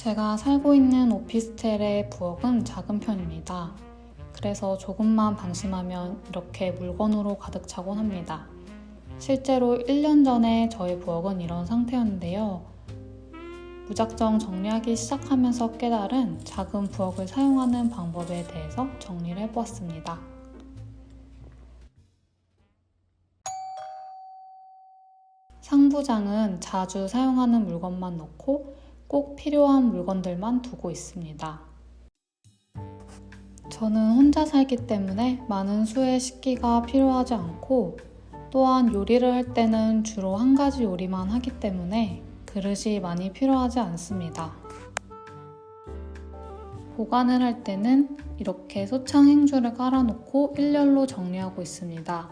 제가 살고 있는 오피스텔의 부엌은 작은 편입니다. 그래서 조금만 방심하면 이렇게 물건으로 가득 차곤 합니다. 실제로 1년 전에 저의 부엌은 이런 상태였는데요. 무작정 정리하기 시작하면서 깨달은 작은 부엌을 사용하는 방법에 대해서 정리를 해보았습니다. 상부장은 자주 사용하는 물건만 넣고 꼭 필요한 물건들만 두고 있습니다. 저는 혼자 살기 때문에 많은 수의 식기가 필요하지 않고 또한 요리를 할 때는 주로 한 가지 요리만 하기 때문에 그릇이 많이 필요하지 않습니다. 보관을 할 때는 이렇게 소창 행주를 깔아놓고 일렬로 정리하고 있습니다.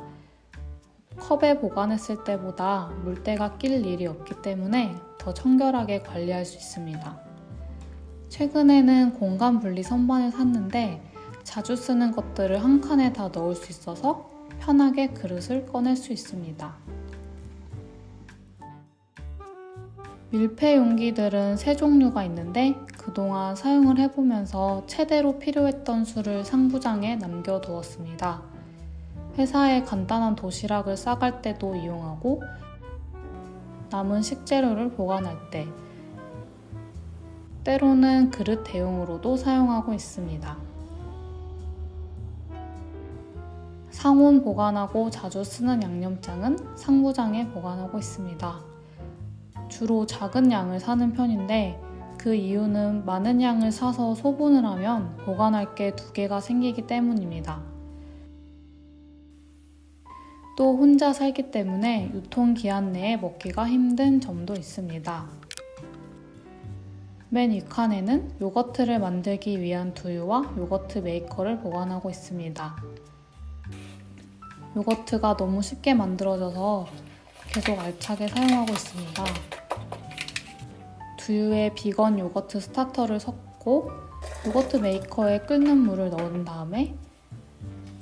컵에 보관했을 때보다 물때가 낄 일이 없기 때문에 더 청결하게 관리할 수 있습니다. 최근에는 공간 분리 선반을 샀는데 자주 쓰는 것들을 한 칸에 다 넣을 수 있어서 편하게 그릇을 꺼낼 수 있습니다. 밀폐 용기들은 세 종류가 있는데 그동안 사용을 해보면서 최대로 필요했던 수를 상부장에 남겨두었습니다. 회사에 간단한 도시락을 싸갈 때도 이용하고 남은 식재료를 보관할 때, 때로는 그릇 대용으로도 사용하고 있습니다. 상온 보관하고 자주 쓰는 양념장은 상부장에 보관하고 있습니다. 주로 작은 양을 사는 편인데 그 이유는 많은 양을 사서 소분을 하면 보관할 게 2개가 생기기 때문입니다. 또 혼자 살기 때문에 유통기한 내에 먹기가 힘든 점도 있습니다. 맨 윗칸에는 요거트를 만들기 위한 두유와 요거트 메이커를 보관하고 있습니다. 요거트가 너무 쉽게 만들어져서 계속 알차게 사용하고 있습니다. 두유에 비건 요거트 스타터를 섞고 요거트 메이커에 끓는 물을 넣은 다음에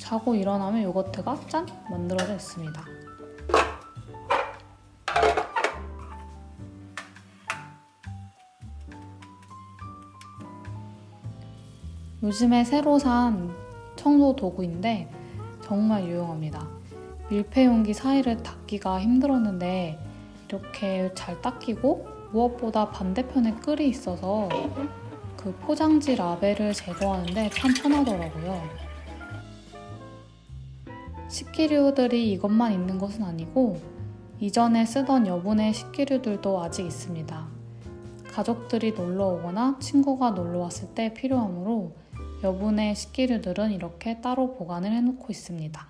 자고 일어나면 요거트가 짠! 만들어져 있습니다. 요즘에 새로 산 청소 도구인데 정말 유용합니다. 밀폐 용기 사이를 닦기가 힘들었는데 이렇게 잘 닦이고 무엇보다 반대편에 끌이 있어서 그 포장지 라벨을 제거하는데 참 편하더라고요. 식기류들이 이것만 있는 것은 아니고 이전에 쓰던 여분의 식기류들도 아직 있습니다. 가족들이 놀러 오거나 친구가 놀러 왔을 때 필요하므로 여분의 식기류들은 이렇게 따로 보관을 해놓고 있습니다.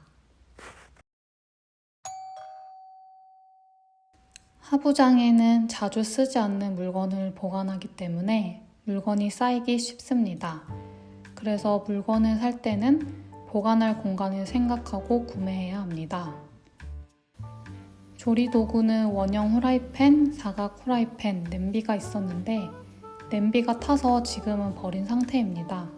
하부장에는 자주 쓰지 않는 물건을 보관하기 때문에 물건이 쌓이기 쉽습니다. 그래서 물건을 살 때는 보관할 공간을 생각하고 구매해야 합니다. 조리도구는 원형 후라이팬, 사각 후라이팬, 냄비가 있었는데 냄비가 타서 지금은 버린 상태입니다.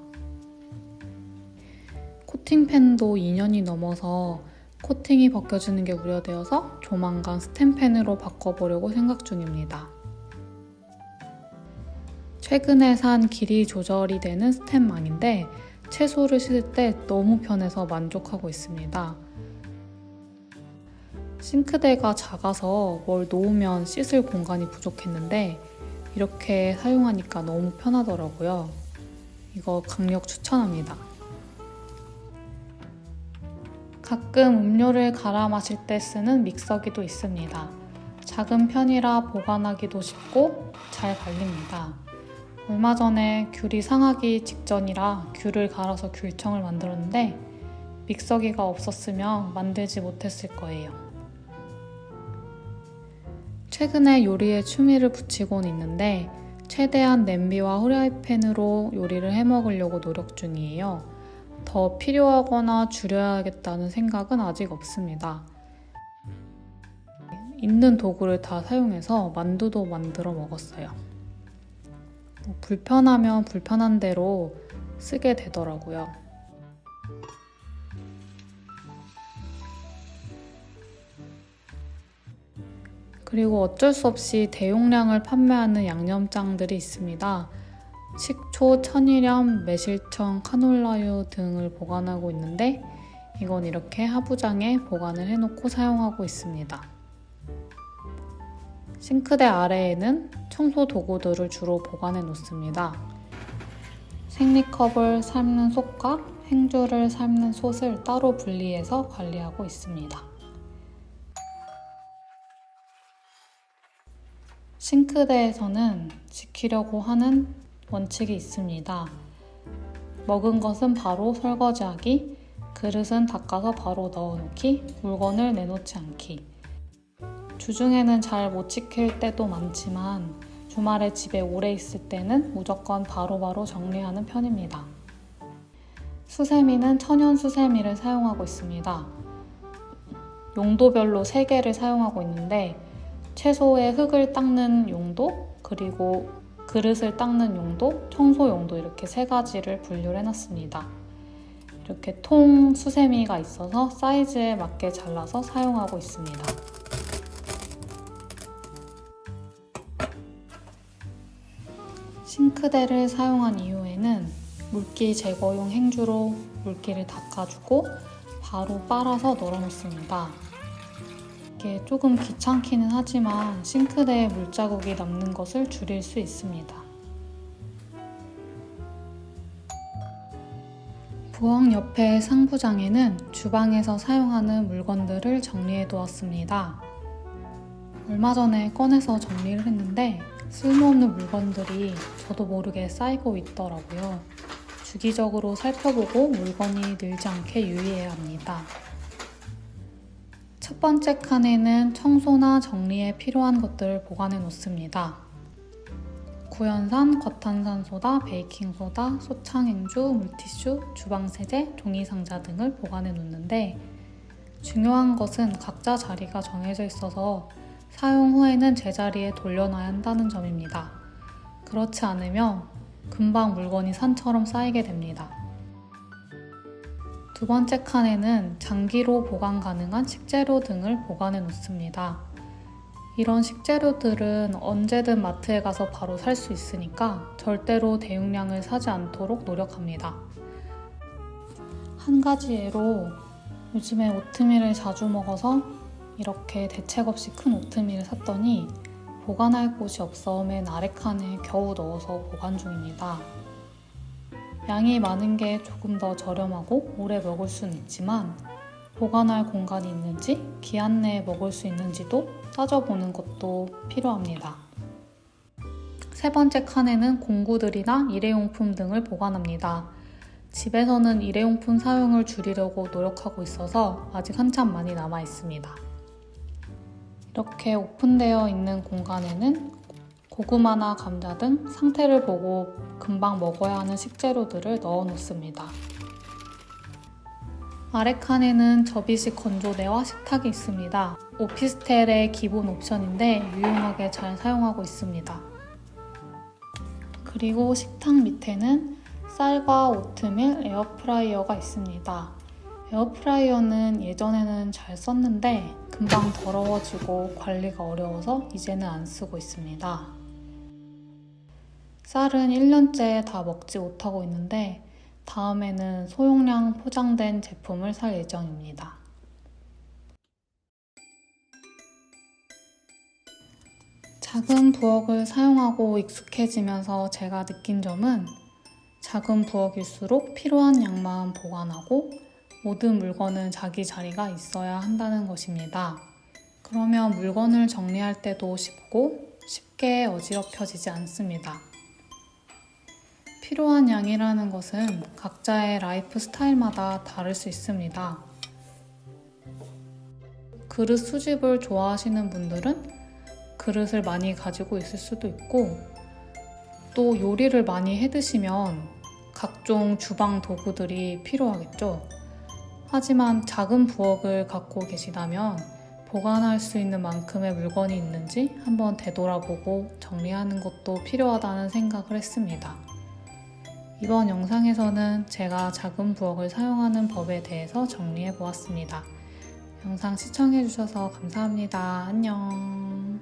코팅팬도 2년이 넘어서 코팅이 벗겨지는 게 우려되어서 조만간 스텐팬으로 바꿔보려고 생각 중입니다. 최근에 산 길이 조절이 되는 스텐망인데 채소를 씻을 때 너무 편해서 만족하고 있습니다. 싱크대가 작아서 뭘 놓으면 씻을 공간이 부족했는데 이렇게 사용하니까 너무 편하더라고요. 이거 강력 추천합니다. 가끔 음료를 갈아 마실 때 쓰는 믹서기도 있습니다. 작은 편이라 보관하기도 쉽고 잘 갈립니다. 얼마 전에 귤이 상하기 직전이라 귤을 갈아서 귤청을 만들었는데 믹서기가 없었으면 만들지 못했을 거예요. 최근에 요리에 취미를 붙이곤 있는데 최대한 냄비와 후라이팬으로 요리를 해먹으려고 노력 중이에요. 더 필요하거나 줄여야겠다는 생각은 아직 없습니다. 있는 도구를 다 사용해서 만두도 만들어 먹었어요. 불편하면 불편한 대로 쓰게 되더라고요. 그리고 어쩔 수 없이 대용량을 판매하는 양념장들이 있습니다. 식초, 천일염, 매실청, 카놀라유 등을 보관하고 있는데 이건 이렇게 하부장에 보관을 해놓고 사용하고 있습니다. 싱크대 아래에는 청소 도구들을 주로 보관해 놓습니다. 생리컵을 삶는 솥과 행주를 삶는 솥을 따로 분리해서 관리하고 있습니다. 싱크대에서는 지키려고 하는 원칙이 있습니다. 먹은 것은 바로 설거지하기, 그릇은 닦아서 바로 넣어놓기, 물건을 내놓지 않기. 주중에는 잘 못 지킬 때도 많지만 주말에 집에 오래 있을 때는 무조건 바로바로 정리하는 편입니다. 수세미는 천연 수세미를 사용하고 있습니다. 용도별로 3개를 사용하고 있는데 채소의 흙을 닦는 용도, 그리고 그릇을 닦는 용도, 청소 용도 이렇게 3가지를 분류를 해놨습니다. 이렇게 통 수세미가 있어서 사이즈에 맞게 잘라서 사용하고 있습니다. 싱크대를 사용한 이후에는 물기 제거용 행주로 물기를 닦아주고 바로 빨아서 널어놓습니다. 이게 조금 귀찮기는 하지만 싱크대에 물자국이 남는 것을 줄일 수 있습니다. 부엌 옆의 상부장에는 주방에서 사용하는 물건들을 정리해 두었습니다. 얼마 전에 꺼내서 정리를 했는데 쓸모없는 물건들이 저도 모르게 쌓이고 있더라고요. 주기적으로 살펴보고 물건이 늘지 않게 유의해야 합니다. 첫 번째 칸에는 청소나 정리에 필요한 것들을 보관해 놓습니다. 구연산, 과탄산소다, 베이킹소다, 소창행주, 물티슈, 주방세제, 종이상자 등을 보관해 놓는데 중요한 것은 각자 자리가 정해져 있어서 사용 후에는 제자리에 돌려놔야 한다는 점입니다. 그렇지 않으면 금방 물건이 산처럼 쌓이게 됩니다. 두 번째 칸에는 장기로 보관 가능한 식재료 등을 보관해 놓습니다. 이런 식재료들은 언제든 마트에 가서 바로 살 수 있으니까 절대로 대용량을 사지 않도록 노력합니다. 한 가지 예로 요즘에 오트밀을 자주 먹어서 이렇게 대책 없이 큰 오트밀을 샀더니 보관할 곳이 없어 맨 아래 칸에 겨우 넣어서 보관 중입니다. 양이 많은 게 조금 더 저렴하고 오래 먹을 수는 있지만 보관할 공간이 있는지, 기한 내에 먹을 수 있는지도 따져보는 것도 필요합니다. 세 번째 칸에는 공구들이나 일회용품 등을 보관합니다. 집에서는 일회용품 사용을 줄이려고 노력하고 있어서 아직 한참 많이 남아 있습니다. 이렇게 오픈되어 있는 공간에는 고구마나 감자 등 상태를 보고 금방 먹어야 하는 식재료들을 넣어 놓습니다. 아래 칸에는 접이식 건조대와 식탁이 있습니다. 오피스텔의 기본 옵션인데 유용하게 잘 사용하고 있습니다. 그리고 식탁 밑에는 쌀과 오트밀, 에어프라이어가 있습니다. 에어프라이어는 예전에는 잘 썼는데 금방 더러워지고 관리가 어려워서 이제는 안 쓰고 있습니다. 쌀은 1년째 다 먹지 못하고 있는데 다음에는 소용량 포장된 제품을 살 예정입니다. 작은 부엌을 사용하고 익숙해지면서 제가 느낀 점은 작은 부엌일수록 필요한 양만 보관하고 모든 물건은 자기 자리가 있어야 한다는 것입니다. 그러면 물건을 정리할 때도 쉽고 쉽게 어지럽혀지지 않습니다. 필요한 양이라는 것은 각자의 라이프 스타일마다 다를 수 있습니다. 그릇 수집을 좋아하시는 분들은 그릇을 많이 가지고 있을 수도 있고 또 요리를 많이 해 드시면 각종 주방 도구들이 필요하겠죠. 하지만 작은 부엌을 갖고 계시다면 보관할 수 있는 만큼의 물건이 있는지 한번 되돌아보고 정리하는 것도 필요하다는 생각을 했습니다. 이번 영상에서는 제가 작은 부엌을 사용하는 법에 대해서 정리해 보았습니다. 영상 시청해 주셔서 감사합니다. 안녕.